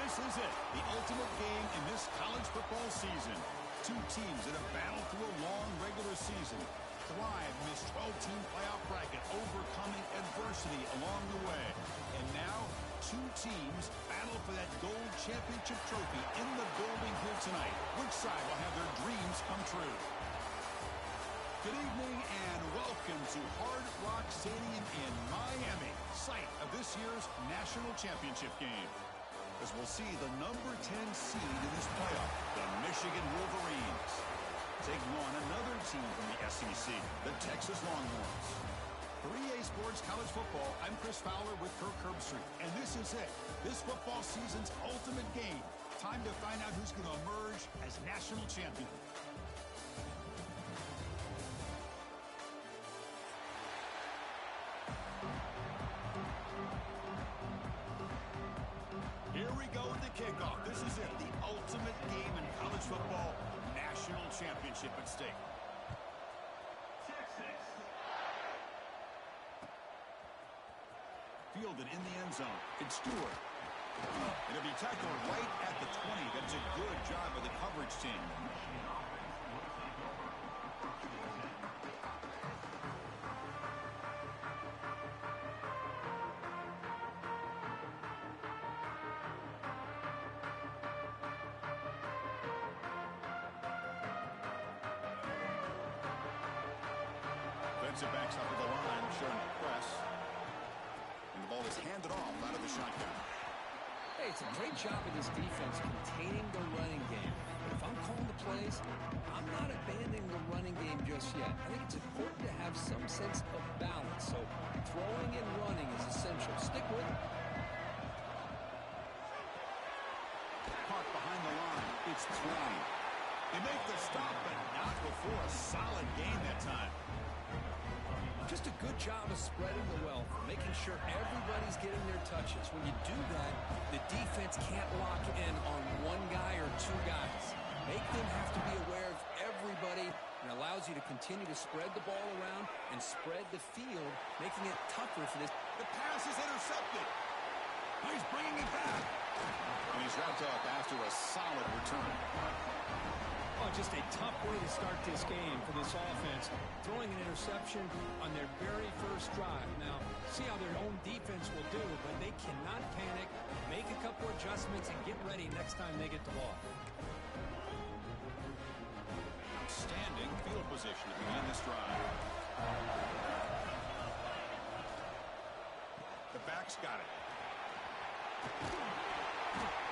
This is it, the ultimate game in this college football season. Two teams that have battled through a long regular season, thrive in this 12-team playoff bracket, overcoming adversity along the way. And now, two teams battle for that gold championship trophy in the building here tonight. Which side will have their dreams come true? Good evening and welcome to Hard Rock Stadium in Miami, site of this year's national championship game. As we'll see the number 10 seed in this playoff, the Michigan Wolverines, taking on another team from the SEC, the Texas Longhorns. For EA Sports College Football, I'm Chris Fowler with Kirk Herbstreit, and this is it, this football season's ultimate game. Time to find out who's going to emerge as national champion. Here we go with the kickoff. This is it, the ultimate game in college football, national championship at stake. Fielded in the end zone. It's Stewart. It'll be tackled right at the 20. That's a good job by the coverage team. Defensive backs up at the line, showing press. And the ball is handed off out of the shotgun. Hey, it's a great job of this defense containing the running game. But if I'm calling the plays, I'm not abandoning the running game just yet. I think it's important to have some sense of balance. So throwing and running is essential. Stick with it. Park behind the line. It's 20. They make the stop, but not before a solid gain that time. Just a good job of spreading the wealth, making sure everybody's getting their touches. When you do that, the defense can't lock in on one guy or two guys. Make them have to be aware of everybody, and allows you to continue to spread the ball around and spread the field, making it tougher for this. The pass is intercepted. He's bringing it back. And he's wrapped up after a solid return. Oh, just a tough way to start this game for this offense. Throwing an interception on their very first drive. Now, see how their own defense will do, but they cannot panic, make a couple adjustments, and get ready next time they get the ball. Outstanding field position to begin this drive. The back's got it.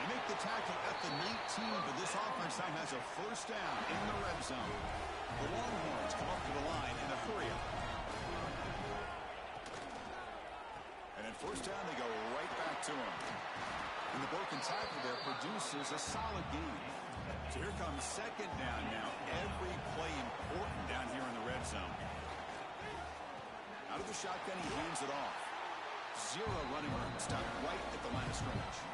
They make the tackle at the 19, but this offense now has a first down in the red zone. The Longhorns come up to the line in a hurry-up. And at first down, they go right back to him. And the broken tackle there produces a solid gain. So here comes second down now. Every play important down here in the red zone. Out of the shotgun, he hands it off. Zero running room. Stopped right at the line of scrimmage.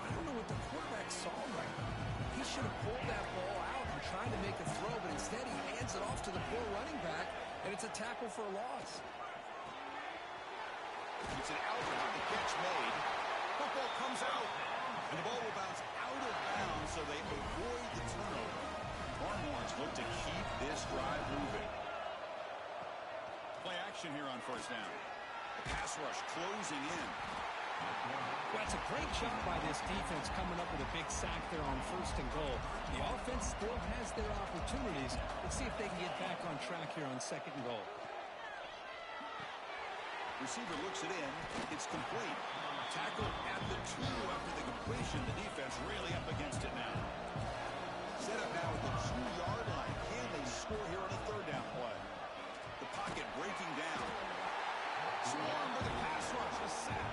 I don't know what the quarterback saw right now. He should have pulled that ball out and tried to make a throw, but instead he hands it off to the poor running back, and it's a tackle for a loss. It's an out with the catch made. Football comes out, and the ball will bounce out of bounds, so they avoid the turnover. Longhorns look to keep this drive moving. Play action here on first down. The pass rush closing in. Well, it's a great job by this defense coming up with a big sack there on first and goal. The offense still has their opportunities. Let's see if they can get back on track here on second and goal. Receiver looks it in. It's complete. Tackled at the 2 after the completion. The defense really up against it now. Set up now at the 2-yard line. Can they score here on a third down play? The pocket breaking down. Swarmed by the pass rush. A sack.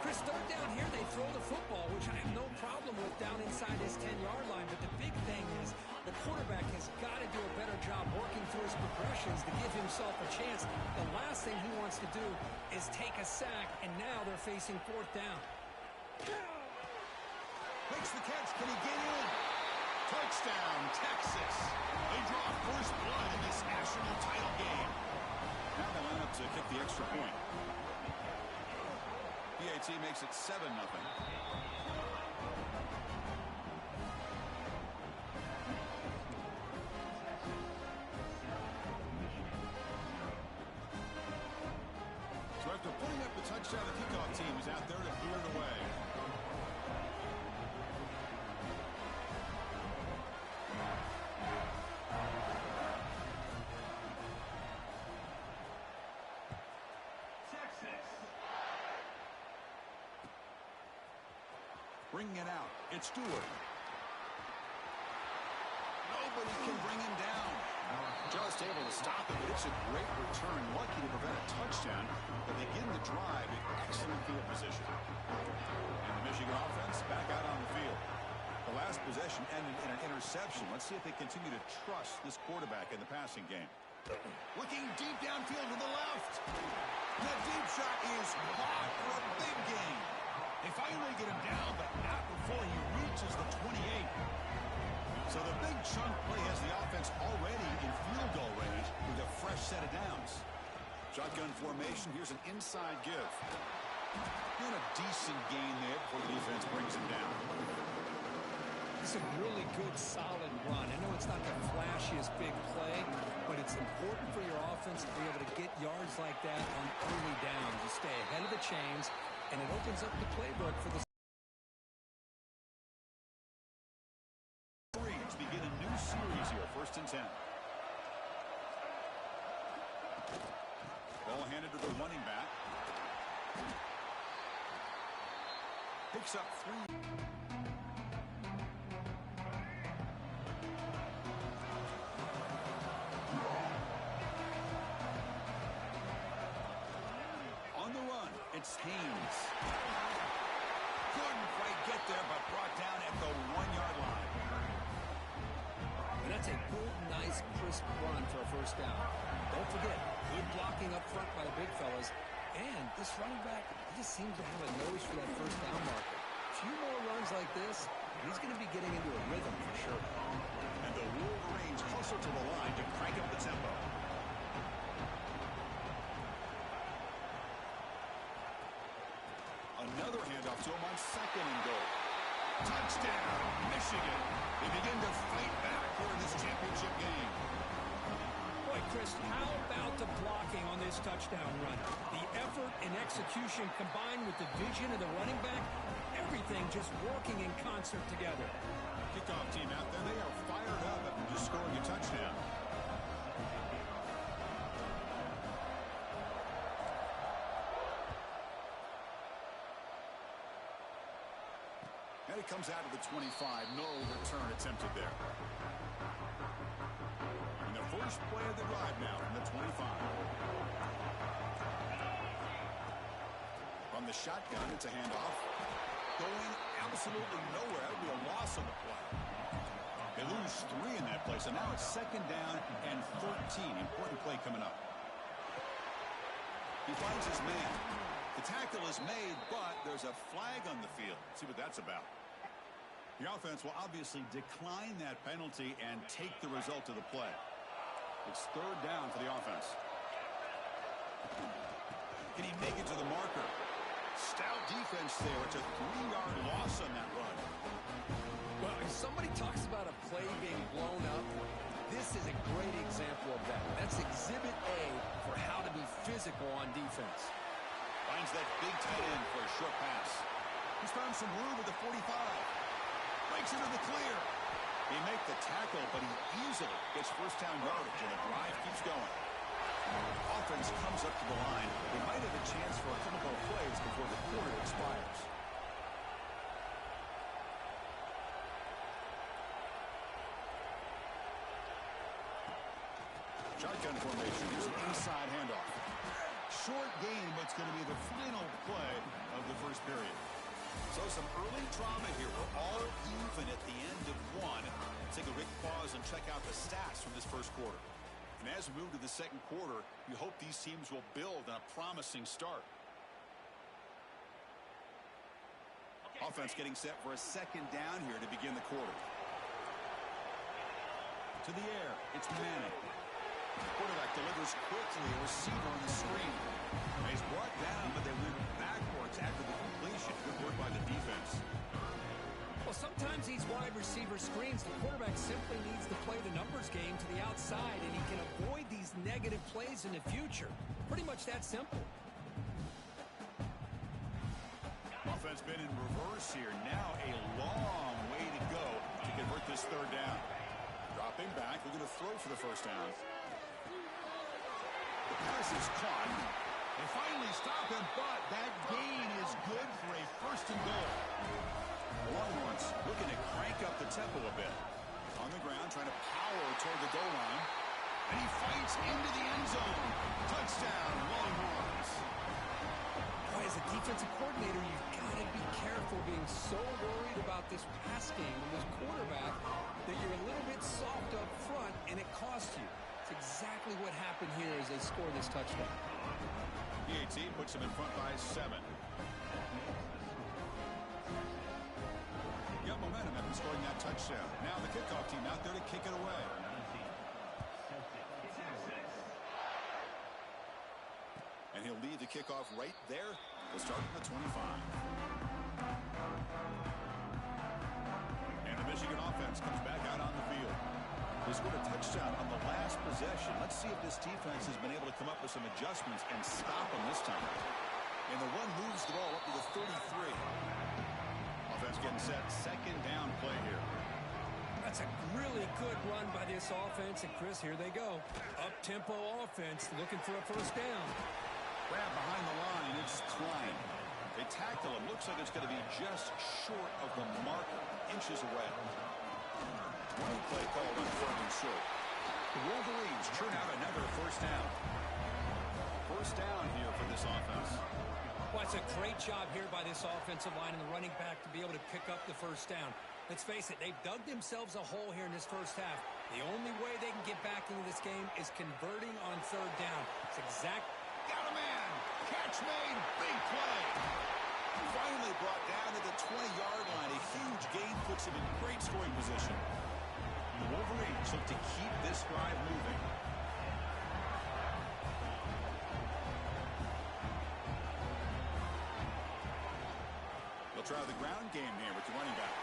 Chris, third down here, they throw the football, which I have no problem with down inside his 10-yard line. But the big thing is the quarterback has got to do a better job working through his progressions to give himself a chance. The last thing he wants to do is take a sack, and now they're facing fourth down. Makes the catch. Can he get in? Touchdown, Texas. They draw first blood in this national title game. Now they line up to kick the extra point. PAT makes it 7-0. Bringing it out. It's Stewart. Nobody can bring him down. Just able to stop it, but it's a great return. Lucky to prevent a touchdown, but they begin the drive in excellent field position. And the Michigan offense back out on the field. The last possession ended in an interception. Let's see if they continue to trust this quarterback in the passing game. Looking deep downfield to the left. The deep shot is caught for a big gain. They finally get him down, but not before he reaches the 28. So the big chunk play has the offense already in field goal range with a fresh set of downs. Shotgun formation. Here's an inside give. And a decent gain there before the defense brings him down. It's a really good, solid run. I know it's not the flashiest big play, but it's important for your offense to be able to get yards like that on early downs. You stay ahead of the chains, and it opens up the playbook for the begin a new series here. 1st and 10. Ball handed to the running back. Picks up 3. On the run, it's Haynes. Couldn't quite get there, but brought down at the 1-yard line. And that's a good, nice, crisp run for a first down. Don't forget, good blocking up front by the big fellas. And this running back, he just seems to have a nose for that first down marker. A few more runs like this, he's going to be getting into a rhythm for sure. And the Wolverines hustle to the line to crank up the tempo. Another handoff to him on 2nd and goal. Touchdown, Michigan. They begin to fight back here in this championship game. Boy, Chris, how about the blocking on this touchdown run? The effort and execution combined with the vision of the running back, everything just working in concert together. Kickoff team out there, they are fired up after just scoring a touchdown. And it comes out of the 25. No return attempted there. And the first play of the drive now from the 25. From the shotgun, it's a handoff. Going absolutely nowhere. That would be a loss on the play. They lose 3 in that play, so now it's 2nd down and 13. Important play coming up. He finds his man. The tackle is made, but there's a flag on the field. Let's see what that's about. The offense will obviously decline that penalty and take the result of the play. It's 3rd down for the offense. Can he make it to the marker? Stout defense there. It's a 3-yard loss on that run. Well, if somebody talks about a play being blown up, this is a great example of that. That's exhibit A for how to be physical on defense. Finds that big tight end for a short pass. He's found some room at the 45. Breaks into the clear. He makes the tackle, but he easily gets first down yardage, and the drive keeps going. Offense comes up to the line. They might have a chance for a couple more plays before the quarter expires. Shotgun formation. Here's an inside handoff. Short game, but it's going to be the final play of the first period. So some early drama here. We're all even at the end of 1. Let's take a quick pause and check out the stats from this first quarter. And as we move to the second quarter, you hope these teams will build on a promising start. Offense getting set for a 2nd down here to begin the quarter. To the air, it's Manning. Quarterback delivers quickly, a receiver on the screen. He's brought down, but they went backwards after the completion. Good work by the defense. Well, sometimes these wide receiver screens, the quarterback simply needs to play the numbers game to the outside, and he can avoid these negative plays in the future. Pretty much that simple. Offense been in reverse here. Now a long way to go to convert this 3rd down. Dropping back, we're going to throw for the first down. The pass is caught. They finally stop him, but that gain is good for a 1st and goal. the tempo a bit. On the ground, trying to power toward the goal line. And he fights into the end zone. Touchdown, Longhorns. As a defensive coordinator, you've got to be careful being so worried about this pass game and this quarterback that you're a little bit soft up front and it costs you. It's exactly what happened here as they score this touchdown. PAT puts them in front by 7. Got momentum after scoring that touchdown. Now the kickoff team out there to kick it away. And he'll leave the kickoff right there. We'll start at the 25. And the Michigan offense comes back out on the field. They scored a touchdown on the last possession. Let's see if this defense has been able to come up with some adjustments and stop them this time. And the run moves the ball up to the 33. Offense getting set. Second down play here. That's a really good run by this offense. And, Chris, here they go. Up-tempo offense looking for a first down. Grab behind the line. It's Klein. They tackle him. Looks like it's going to be just short of the marker. Inches away. One play called on third and short. The Wolverines churn out another first down. First down here for this offense. Well, it's a great job here by this offensive line and the running back to be able to pick up the first down. Let's face it, they've dug themselves a hole here in this first half. The only way they can get back into this game is converting on third down. It's exact. Got a man. Catch made. Big play. Finally brought down to the 20-yard line. A huge gain puts him in great scoring position. The Wolverines look to keep this drive moving. They'll try the ground game here with the running back.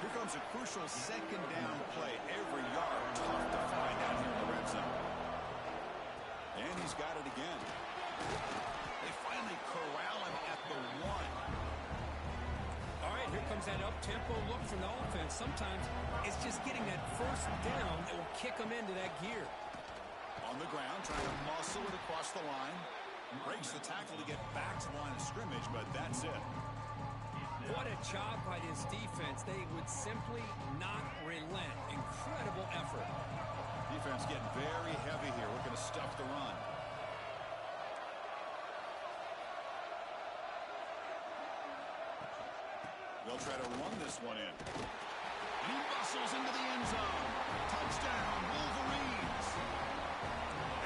Here comes a crucial second down play. Every yard tough to find out here in the red zone. And he's got it again. They finally corral him at the 1. All right, here comes that up-tempo look from the offense. Sometimes it's just getting that first down that will kick them into that gear. On the ground, trying to muscle it across the line. Breaks the tackle to get back to the line of scrimmage, but that's it. What a job by this defense. They would simply not relent. Incredible effort. Defense getting very heavy here. We're going to stuff the run. They'll try to run this one in. And he muscles into the end zone. Touchdown, Wolverines.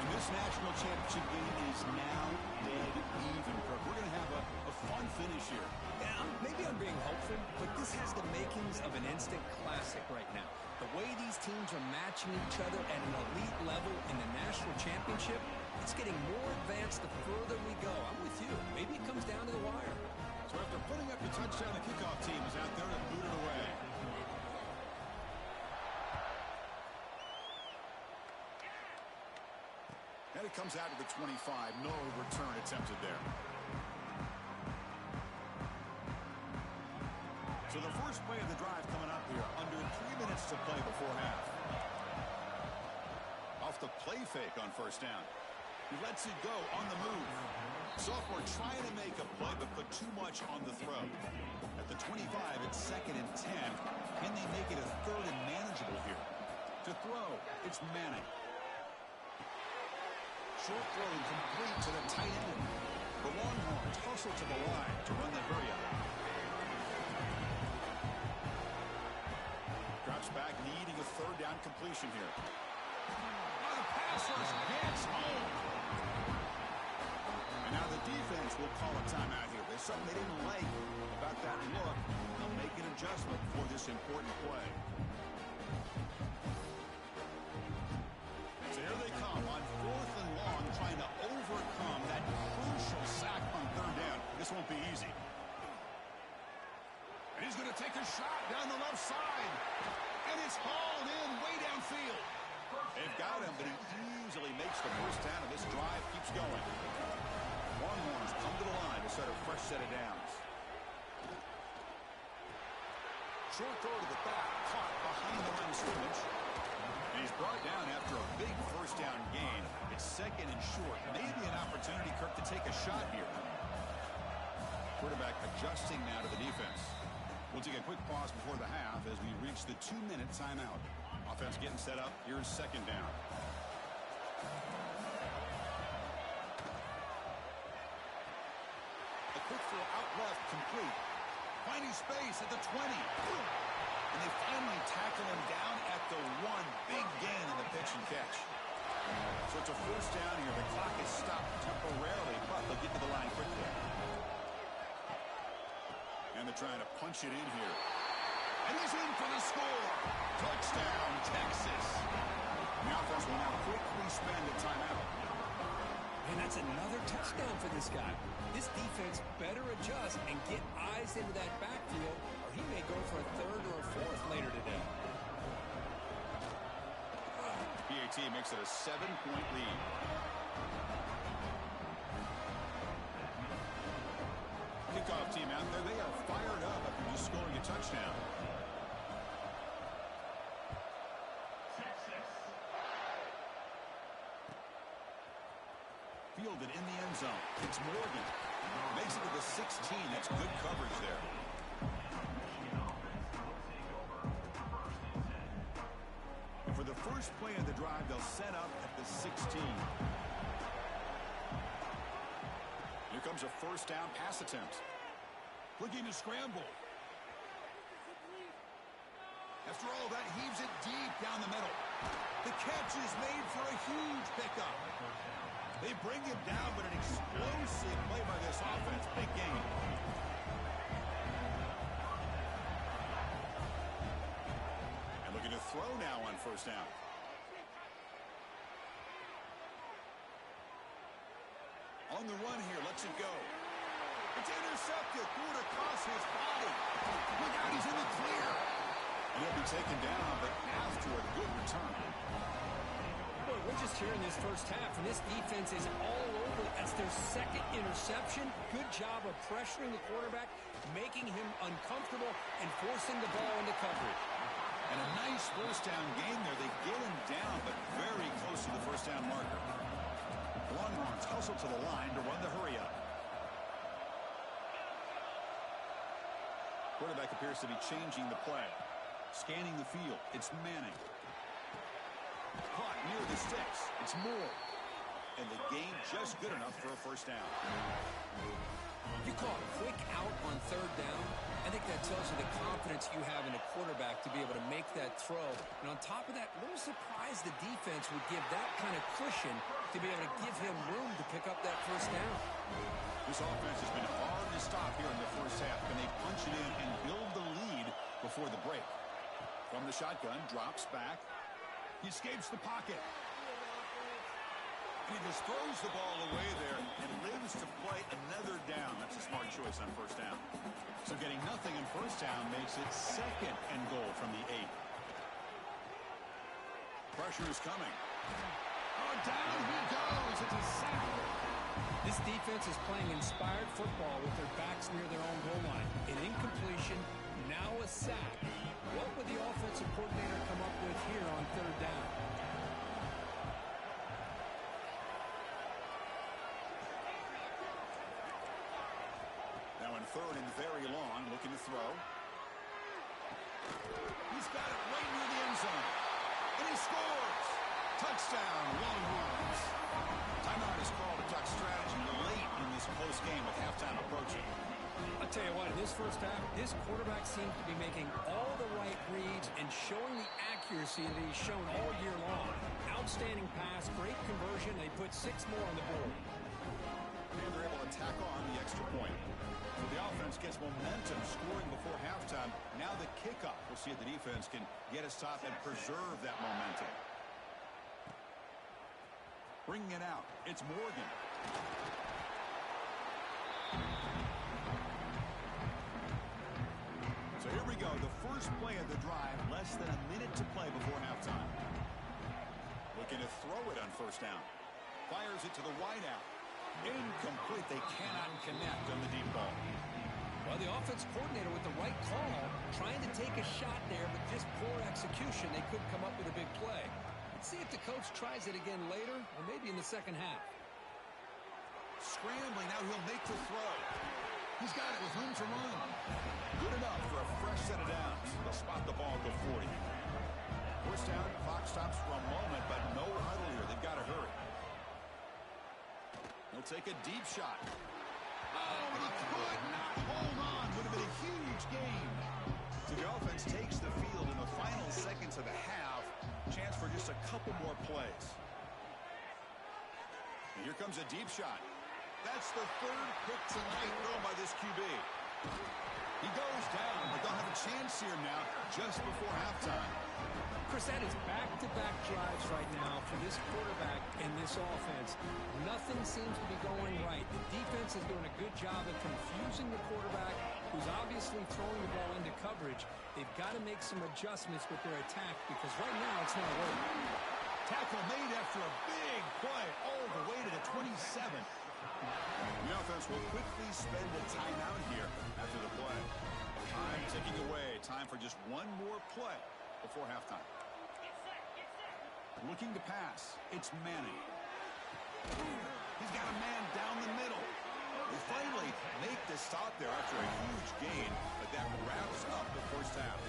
And this national championship game is now dead even. We're going to have a fun finish here. Yeah, maybe I'm being hopeful, but this has the makings of an instant classic right now. The way these teams are matching each other at an elite level in the national championship, it's getting more advanced the further we go. I'm with you. Maybe it comes down to the wire. So after putting up the touchdown, the kickoff team is out there to boot it away. And it comes out to the 25. No return attempted there. So the first play of the drive coming up here. Under 3 minutes to play before half. Off the play fake on first down. He lets it go on the move. Sophomore trying to make a play, but put too much on the throw. At the 25, it's 2nd and 10. Can they make it a 3rd and manageable here? To throw, it's Manning. Short throw complete to the tight end. The Longhorns hustle to the line to run the hurry up. Drops back, needing a 3rd down completion here. Oh, the pass rush gets home. And now the defense will call a timeout here. There's something they didn't like about that look. They'll make an adjustment for this important play. So here they come on 4th and long, trying to overcome that crucial sack on 3rd down. This won't be easy. And he's going to take a shot down the left side. And it's hauled in way downfield. They've got him, but he easily makes the first down, and this drive keeps going. Longhorns come to the line to start a fresh set of downs. Short throw to the back, caught behind the line of scrimmage. And he's brought down after a big first down gain. It's 2nd and short. Maybe an opportunity, Kirk, to take a shot here. Quarterback adjusting now to the defense. We'll take a quick pause before the half as we reach the 2-minute timeout. Offense getting set up. Here's second down. A quick throw out left, complete. Finding space at the 20. And they finally tackle him down at the 1. Big gain in the pitch and catch. So it's a first down here. The clock is stopped temporarily, but they'll get to the line quickly. And they're trying to punch it in here. And he's in for the score. Touchdown, Texas. The offense will now quickly spend a timeout. And that's another touchdown for this guy. This defense better adjust and get eyes into that backfield, or he may go for a third or a fourth later today. PAT makes it a 7-point lead. Kickoff team out there. They are fired up after just scoring a touchdown. Fielded in the end zone. It's Morgan. Makes it to the 16. That's good coverage there. And for the first play of the drive, they'll set up at the 16. Here comes a first down pass attempt. Looking to scramble. After all that, heaves it deep down the middle. The catch is made for a huge pickup. They bring him down, but an explosive play by this offense. Big game. And looking to throw now on first down. On the run here, lets it go. It's intercepted. Threw it across his body. Look out, he's in the clear. And he'll be taken down, but after a good return. Boy, we're just here in this first half, and this defense is all over. That's their second interception. Good job of pressuring the quarterback, making him uncomfortable, and forcing the ball into coverage. And a nice first down game there. They get him down, but very close to the first down marker. Longhorns hustle to the line to run the hurry up. Quarterback appears to be changing the play. Scanning the field. It's Manning. Caught near the sticks. It's Moore. And the game just good enough for a first down. You call a quick out on third down. I think that tells you the confidence you have in a quarterback to be able to make that throw. And on top of that, a little surprised the defense would give that kind of cushion to be able to give him room to pick up that first down. This offense has been hard to stop here in the first half. Can they punch it in and build the lead before the break? From the shotgun, drops back. He escapes the pocket. And he just throws the ball away there and lives to play another down. That's a smart choice on first down. So getting nothing in first down makes it second and goal from the 8. Pressure is coming. Oh, down he goes. It's a sack. This defense is playing inspired football with their backs near their own goal line. An incompletion, now a sack. What would the offensive coordinator come up with here on third down? Now in third and very long, looking to throw. He's got it right near the end zone. And he scores! Touchdown, Longhorns. Timeout is called to talk strategy late in this close game with halftime approaching. I'll tell you what, in this first half, this quarterback seems to be making all the right reads and showing the accuracy that he's shown all year long. Outstanding pass, great conversion. They put 6 more on the board. And they're able to tack on the extra point. So the offense gets momentum scoring before halftime. Now the kickoff. We'll see if the defense can get a stop and preserve that momentum. Bringing it out. It's Morgan. So here we go. The first play of the drive. Less than a minute to play before halftime. Looking to throw it on first down. Fires it to the wide out. Incomplete. They cannot connect on the deep ball. Well, the offense coordinator with the right call, trying to take a shot there, but just poor execution. They couldn't come up with a big play. Let's see if the coach tries it again later, or maybe in the second half. Scrambling. Now he'll make the throw. He's got it with room to run. Good enough for a fresh set of downs. They'll spot the ball at the 40. First down, clock stops for a moment, but no huddle here. They've got to hurry. He'll take a deep shot. Oh, he could not hold on. Would have been a huge gain. So the offense takes the field in the final seconds of the half. Chance for just a couple more plays. And here comes a deep shot. That's the third pick tonight thrown by this QB. He goes down, but they'll have a chance here now just before halftime. Chris, that is back-to-back drives right now for this quarterback and this offense. Nothing seems to be going right. The defense is doing a good job of confusing the quarterback, who's obviously throwing the ball into coverage. They've got to make some adjustments with their attack because right now it's not working. Tackle made after a big play all the way to the 27. The offense will quickly spend a timeout here after the play. Time ticking away. Time for just one more play before halftime. Looking to pass. It's Manning. He's got a man down the middle. They finally make the stop there after a huge gain, but that wraps up the first half.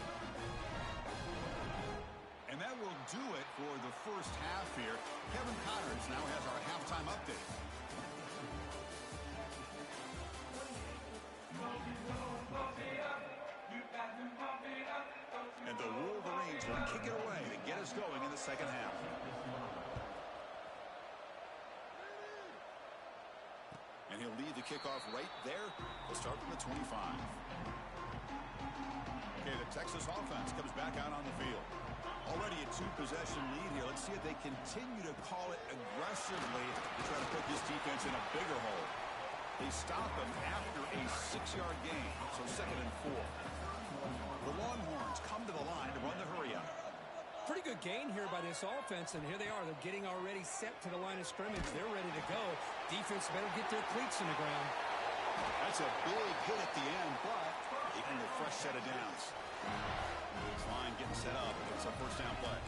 And that will do it for the first half here. Kevin Connors now has our halftime update. And the Wolverines will kick it away to get us going in the second half. And he'll lead the kickoff right there. We'll start from the 25. Okay, the Texas offense comes back out on the field. Already a two-possession lead here. Let's see if they continue to call it aggressively to try to put this defense in a bigger hole. They stop him after a 6-yard gain, so 2nd and 4. The Longhorns come to the line to run the hurry-up. Pretty good gain here by this offense, and here they are. They're getting already set to the line of scrimmage. They're ready to go. Defense better get their cleats in the ground. That's a big hit at the end, but even a fresh set of downs. This line getting set up against a first down play.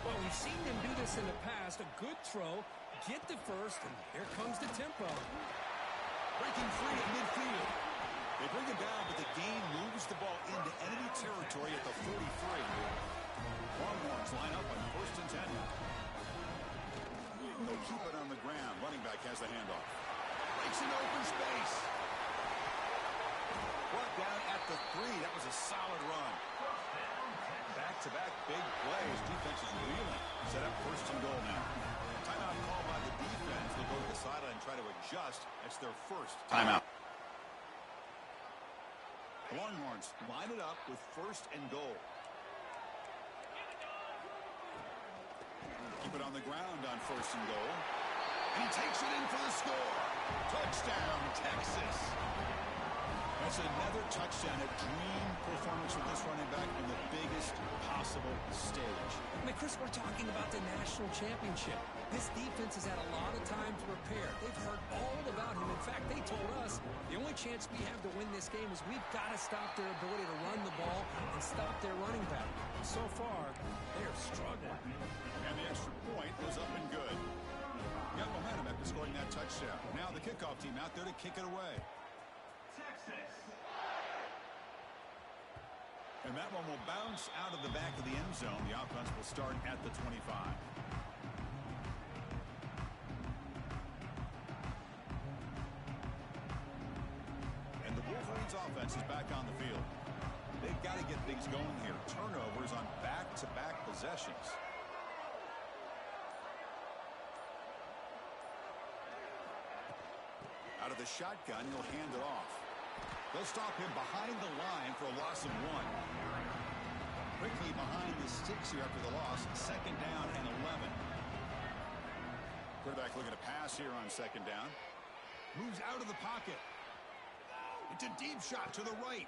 Well, we've seen them do this in the past. A good throw, get the first, and here comes the tempo. Breaking free at midfield. They bring it down, but the gain moves the ball into enemy territory at the 43. Longhorns line up on 1st and 10. They'll keep it on the ground. Running back has the handoff. Breaks into open space. Brought down at the 3. That was a solid run. Back-to-back big plays. Defense is reeling. Set up 1st and goal now. Timeout called by the defense. They'll go to the sideline and try to adjust. That's their first timeout. The Longhorns line it up with 1st and goal. Keep it on the ground on 1st and goal. And he takes it in for the score. Touchdown, Texas. That's another touchdown, a dream performance for this running back on the biggest possible stage. I mean, Chris, we're talking about the national championship. This defense has had a lot of time to prepare. They've heard all about him. In fact, they told us the only chance we have to win this game is we've got to stop their ability to run the ball and stop their running back. So far, they're struggling. And the extra point was up and good. Got momentum after scoring that touchdown. Now the kickoff team out there to kick it away. And that one will bounce out of the back of the end zone. The offense will start at the 25. And the Wolverines offense is back on the field. They've got to get things going here. Turnovers on back-to-back possessions. Out of the shotgun, he'll hand it off. They'll stop him behind the line for a loss of 1. Quickly behind the sticks here after the loss. 2nd down and 11. Quarterback looking to pass here on 2nd down. Moves out of the pocket. It's a deep shot to the right.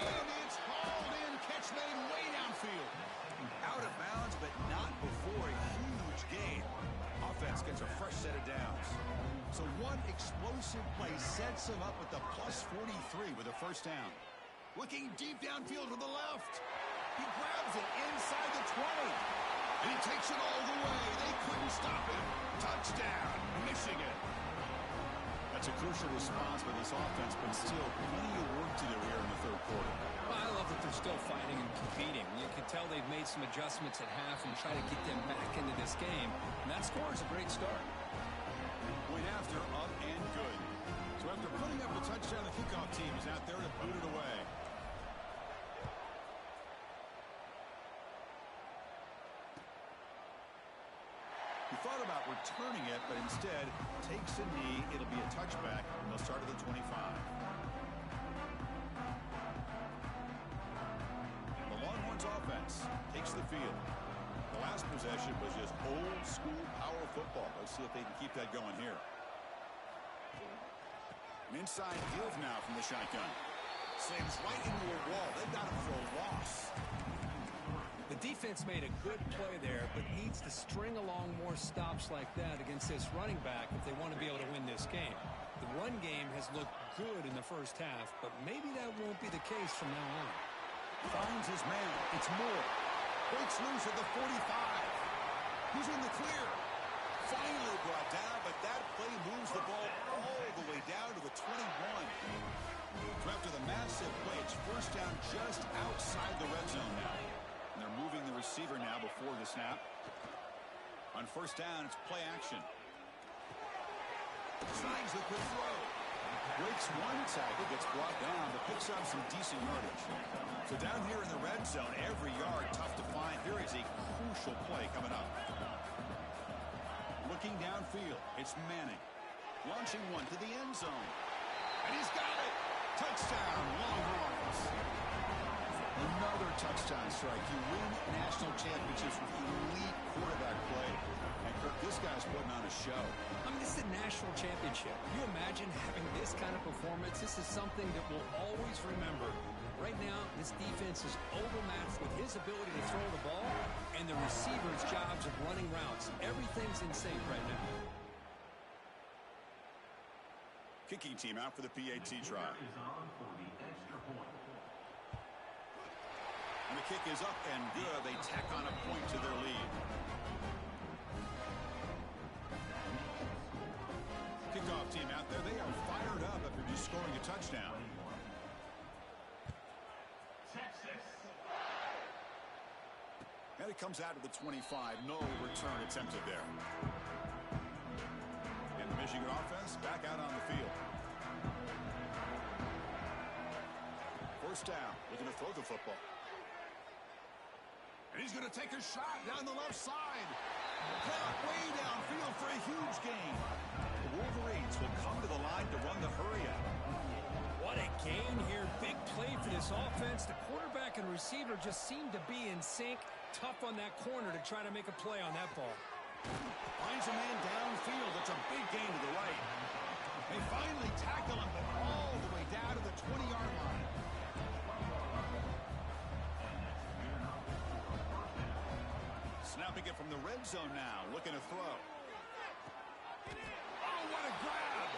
And it's hauled in. Catch made way downfield. Out of bounds, but not before a huge gain. Offense gets a fresh set of downs. So one explosive play sets him up with the +43 with a 1st down. Looking deep downfield to the left. He grabs it inside the 20. And he takes it all the way. They couldn't stop him. Touchdown, Michigan. A That's a crucial response by this offense, but still plenty of work to do here in the third quarter. Well, I love that they're still fighting and competing. You can tell they've made some adjustments at half and try to get them back into this game. And that score is a great start. Point after, up and good. So after putting up a touchdown, the kickoff team is out there to boot it away. He thought about returning it, but instead takes a knee. It'll be a touchback, and they'll start at the 25. The Longhorns offense takes the field. The last possession was just old school power football. Let's see if they can keep that going here. An inside give now from the shotgun. Slams right into a wall. They've got him for a loss. The defense made a good play there, but needs to string along more stops like that against this running back if they want to be able to win this game. The run game has looked good in the first half, but maybe that won't be the case from now on. Finds his man. It's Moore. Breaks loose at the 45. He's in the clear. Finally brought down, but that play moves the ball all the way down to the 21. So after the massive play, it's first down just outside the red zone now. And they're moving the receiver now before the snap. On first down, it's play action. Slides the quick throw. Breaks one tackle, gets brought down, but picks up some decent yardage. So down here in the red zone, every yard tough to find. Here is a crucial play coming up. Looking downfield, it's Manning. Launching one to the end zone. And he's got it! Touchdown, Longhorns! Another touchdown strike. You win national championships with elite quarterback play. And Kirk, this guy's putting on a show. I mean, this is a national championship. Can you imagine having this kind of performance? This is something that we'll always remember. Right now, this defense is overmatched with his ability to throw the ball and the receivers' jobs of running routes. Everything's in sync right now. Kicking team out for the PAT try. And the kick is up and good. They tack on a point to their lead. Kickoff team out there. They are fired up after just scoring a touchdown. And it comes out to the 25. No return attempted there. And Michigan offense back out on the field. First down. Looking to throw the football. And he's going to take a shot down the left side. Caught way downfield for a huge gain. The Wolverines will come to the line to run the hurry up. What a gain here. Big play for this offense. The quarterback and receiver just seem to be in sync. Tough on that corner to try to make a play on that ball. Finds a man downfield. It's a big gain to the right. They finally tackle him, but all the way down to the 20-yard line. Snapping it from the red zone now. Looking to throw. Oh, what a grab!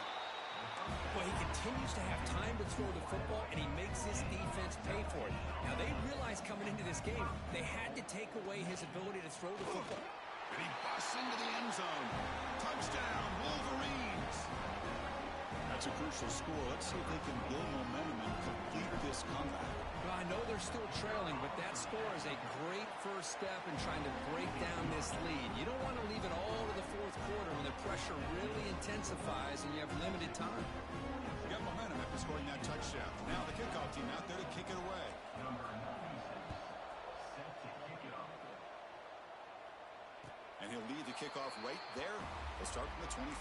Well, he continues to have time to throw the football, and he makes his defense pay for it. Now, they realized coming into this game, they had to take away his ability to throw the football. And he busts into the end zone. Touchdown, Wolverines! That's a crucial score. Let's see if they can build momentum and complete this comeback. Well, I know they're still trailing, but that score is a great first step in trying to break down this lead. You don't want to leave it all to the fourth quarter when the pressure really intensifies and you have limited time. You got momentum after scoring that touchdown. Now the kickoff team out there to kick it away. And he'll lead the kickoff right there. They'll start from the 25.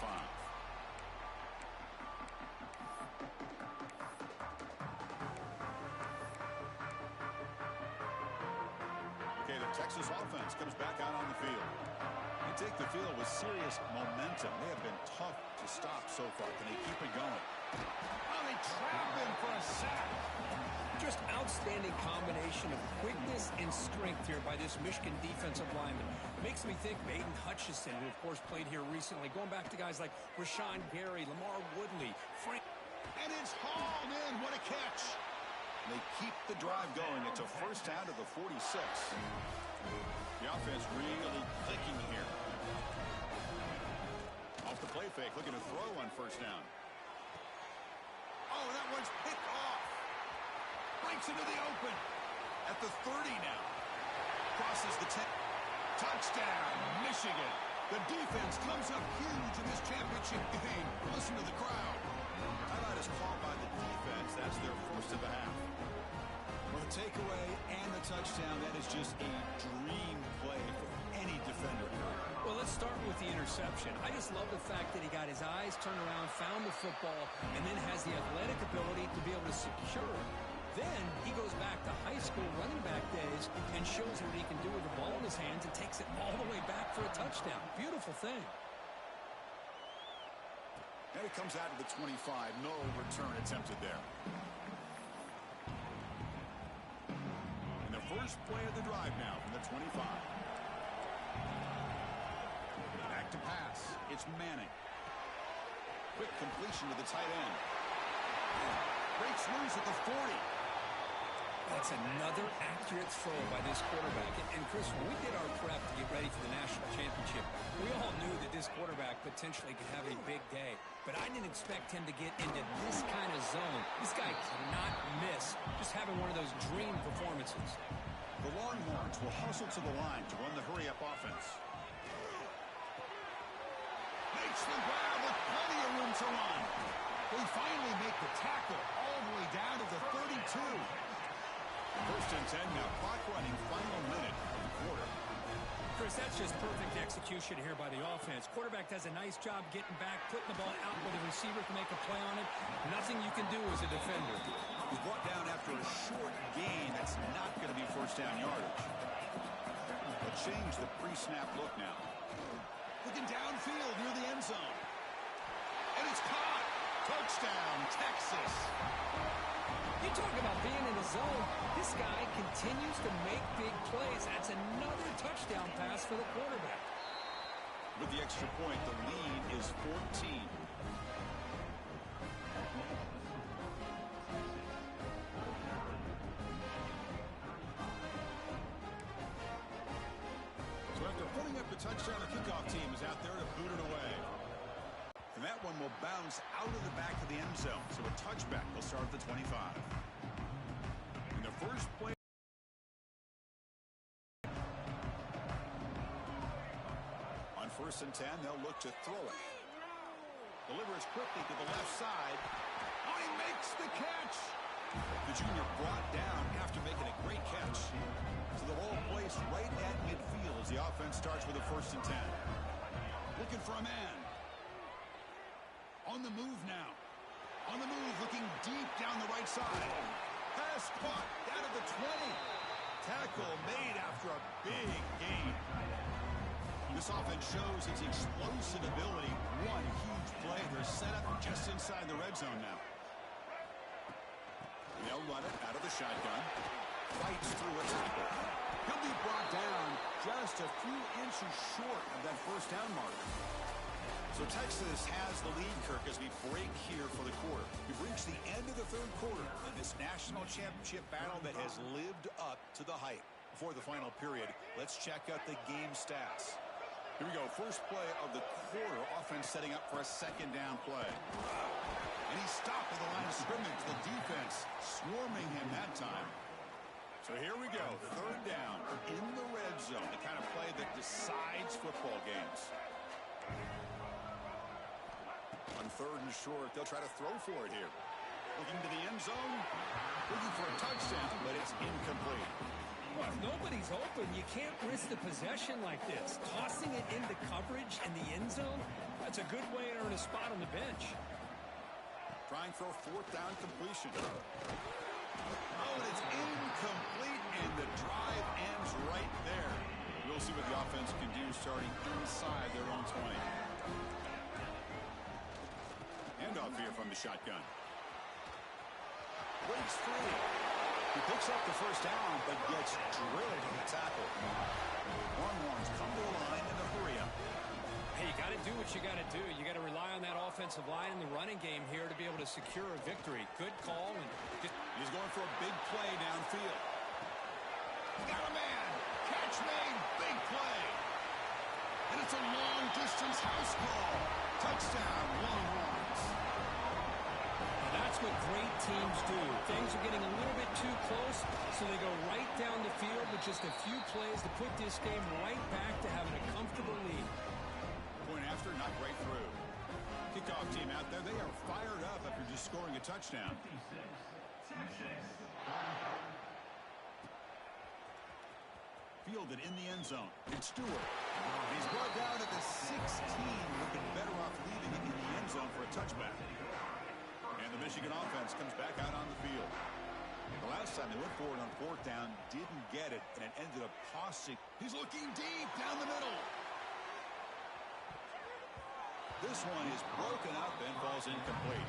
Okay, the Texas offense comes back out on the field. They take the field with serious momentum. They have been tough to stop so far. Can they keep it going? Oh, they trap him for a sack. Just outstanding combination of quickness and strength here by this Michigan defensive lineman. Makes me think of Aiden Hutchinson, who of course played here recently. Going back to guys like Rashawn Gary, Lamar Woodley, Frank. And it's hauled in. What a catch. They keep the drive going. It's a first down to the 46. The offense really clicking here. Off the play fake, looking to throw on first down. gets into the open. At the 30 now. Crosses the 10. Touchdown, Michigan. The defense comes up huge in this championship game. Listen to the crowd. Timeout is called by the defense. That's their first of the half. Well, the takeaway and the touchdown, that is just a dream play for any defender. Well, let's start with the interception. I just love the fact that he got his eyes turned around, found the football, and then has the athletic ability to be able to secure it. Then he goes back to high school running back days and shows what he can do with the ball in his hands and takes it all the way back for a touchdown. Beautiful thing. And it comes out to the 25. No return attempted there. And the first play of the drive now from the 25. Back to pass. It's Manning. Quick completion to the tight end. Breaks loose at the 40. That's another accurate throw by this quarterback. And Chris, when we did our prep to get ready for the national championship, we all knew that this quarterback potentially could have a big day. But I didn't expect him to get into this kind of zone. This guy cannot miss. Just having one of those dream performances. The Longhorns will hustle to the line to run the hurry-up offense. Makes the grab with plenty of room to run. They finally make the tackle all the way down to the 32. First and 10 now. Clock running. Final minute of the quarter. Chris, that's just perfect execution here by the offense. Quarterback does a nice job getting back, putting the ball out where the receiver can make a play on it. Nothing you can do as a defender. He's brought down after a short gain. That's not going to be first down yardage. They'll change the pre-snap look now. Looking downfield near the end zone. And it's caught. Touchdown, Texas. You talk about being in the zone. This guy continues to make big plays. That's another touchdown pass for the quarterback. With the extra point, the lead is 14. So after putting up the touchdown, the kickoff team is out there to boot it away. And that one will bounce out of the back of the end zone. So a touchback will start at the 25. In the first play. On first and 10, they'll look to throw it. Delivers quickly to the left side. Oh, he makes the catch. The junior brought down after making a great catch. So the ball placed right at midfield as the offense starts with a first and 10. Looking for a man. On the move now. On the move, looking deep down the right side. Pass caught down at the 20. Tackle made after a big gain. This offense shows its explosive ability. One huge play. They're set up just inside the red zone now. They'll run it out of the shotgun. Fights through a tackle. He'll be brought down just a few inches short of that first down mark. So Texas has the lead, Kirk, as we break here for the quarter. We've reached the end of the third quarter in this national championship battle that has lived up to the hype. Before the final period, let's check out the game stats. Here we go. First play of the quarter. Offense setting up for a second down play. And he stopped at the line of scrimmage. The defense swarming him that time. So here we go. Third down in the red zone. The kind of play that decides football games. On third and short, they'll try to throw for it here. Looking to the end zone. Looking for a touchdown, but it's incomplete. Well, if nobody's open, you can't risk the possession like this. Tossing it into coverage in the end zone, that's a good way to earn a spot on the bench. Trying for a fourth down completion. Oh, and it's incomplete, and the drive ends right there. We'll see what the offense can do starting inside their own 20. Handoff here from the shotgun. Breaks free. He picks up the first down, but gets drilled on the tackle. Longhorns come to the line in a hurry-up. Hey, you got to do what you got to do. You got to rely on that offensive line in the running game here to be able to secure a victory. Good call. And he's going for a big play downfield. Got a man. Catch made. Big play. And it's a long-distance house call. Touchdown, Longhorns. That's what great teams do. Things are getting a little bit too close, so they go right down the field with just a few plays to put this game right back to having a comfortable lead. Point after, not right through. Kickoff team out there, they are fired up after just scoring a touchdown. Fielded in the end zone. It's Stewart. He's brought down at the 16, looking better off leaving it in the end zone for a touchback. And the Michigan offense comes back out on the field. The last time they went forward on fourth down, didn't get it, and it ended up costing. He's looking deep down the middle. This one is broken up and falls incomplete.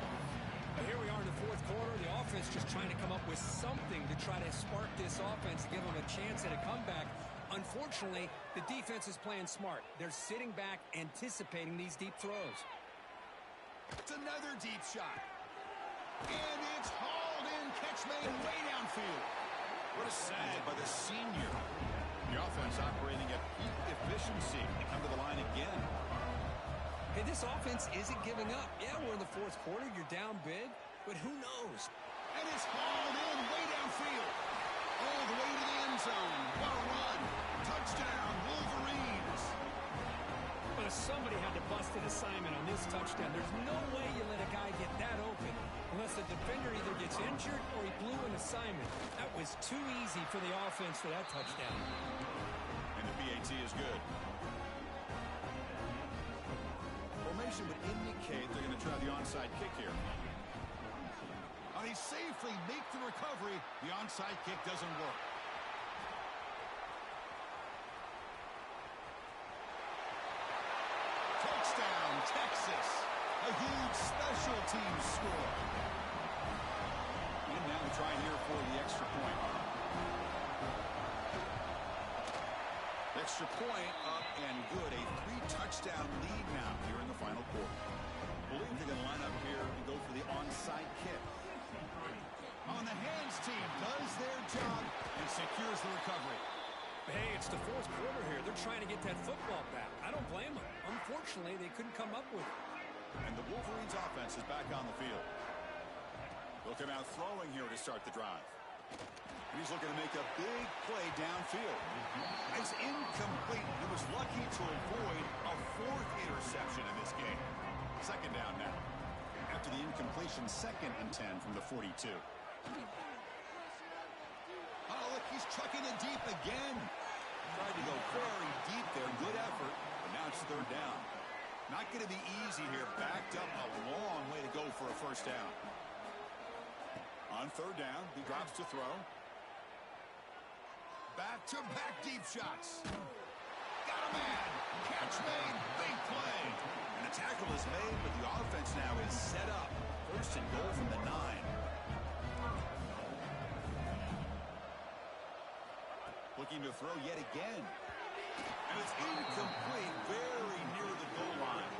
But here we are in the fourth quarter. The offense just trying to come up with something to try to spark this offense, give them a chance at a comeback. Unfortunately, the defense is playing smart. They're sitting back, anticipating these deep throws. It's another deep shot. And it's hauled in. Catch made way downfield. What a sag by the senior. The offense operating at peak efficiency. They come to the line again. Hey, this offense isn't giving up. Yeah, we're in the fourth quarter. You're down big, but who knows? And it's hauled in way downfield. All the way to the end zone. What a run. Touchdown, Wolverines. But somebody had to bust an assignment on this touchdown. There's no way you let a guy get that open unless the defender either gets injured or he blew an assignment. That was too easy for the offense for that touchdown. And the PAT is good. Formation would indicate they're going to try the onside kick here. They safely make the recovery. The onside kick doesn't work. Touchdown, Texas. A huge special teams score. And now we try here for the extra point. Extra point up and good. A 3-touchdown lead now here in the final quarter. Believe they're going to line up here and go for the onside kick. On the hands team does their job and secures the recovery. Hey, it's the fourth quarter here. They're trying to get that football back. I don't blame them. Unfortunately, they couldn't come up with it. And the Wolverines offense is back on the field. They'll come out throwing here to start the drive. And he's looking to make a big play downfield. It's incomplete. He was lucky to avoid a fourth interception in this game. Second down now. After the incompletion, 2nd and 10 from the 42. Oh, look, he's trucking it deep again. Tried to go very deep there. Good effort, but now it's 3rd down. Not going to be easy here. Backed up a long way to go for a first down. On 3rd down, he drops to throw. Back-to-back deep shots. Got a man. Catch made. Big play. And a tackle is made, but the offense now is set up. 1st and goal from the 9. Looking to throw yet again. And it's incomplete. Very near the goal line.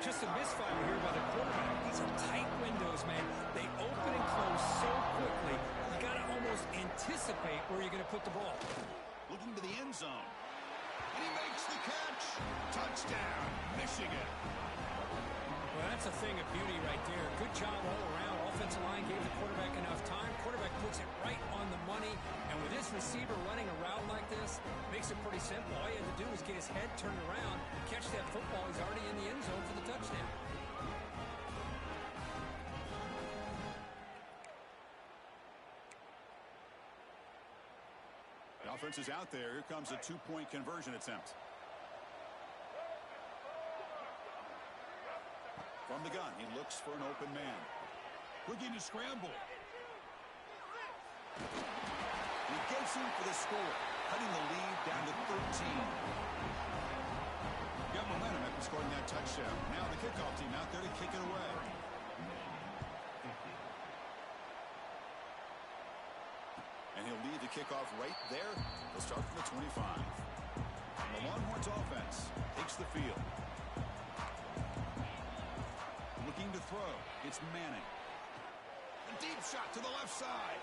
Just a misfire here by the quarterback. These are tight windows, man. They open and close so quickly. You got to almost anticipate where you're going to put the ball. Looking to the end zone. And he makes the catch. Touchdown, Michigan. Well, that's a thing of beauty right there. Good job all around. Offensive line gave the quarterback enough time. Quarterback puts it right on the money. And with this receiver running a route like this, makes it pretty simple. All you had to do was get his head turned around, catch that football. He's already in the end zone for the touchdown. The offense is out there. Here comes a 2-point conversion attempt. From the gun, he looks for an open man. Looking to scramble. He gets him for the score, cutting the lead down to 13. Got momentum after scoring that touchdown. Now the kickoff team out there to kick it away. And he'll lead the kickoff right there. They'll start from the 25. And the Longhorns offense takes the field. Looking to throw. It's Manning. A deep shot to the left side.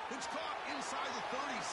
It's caught inside the 30s.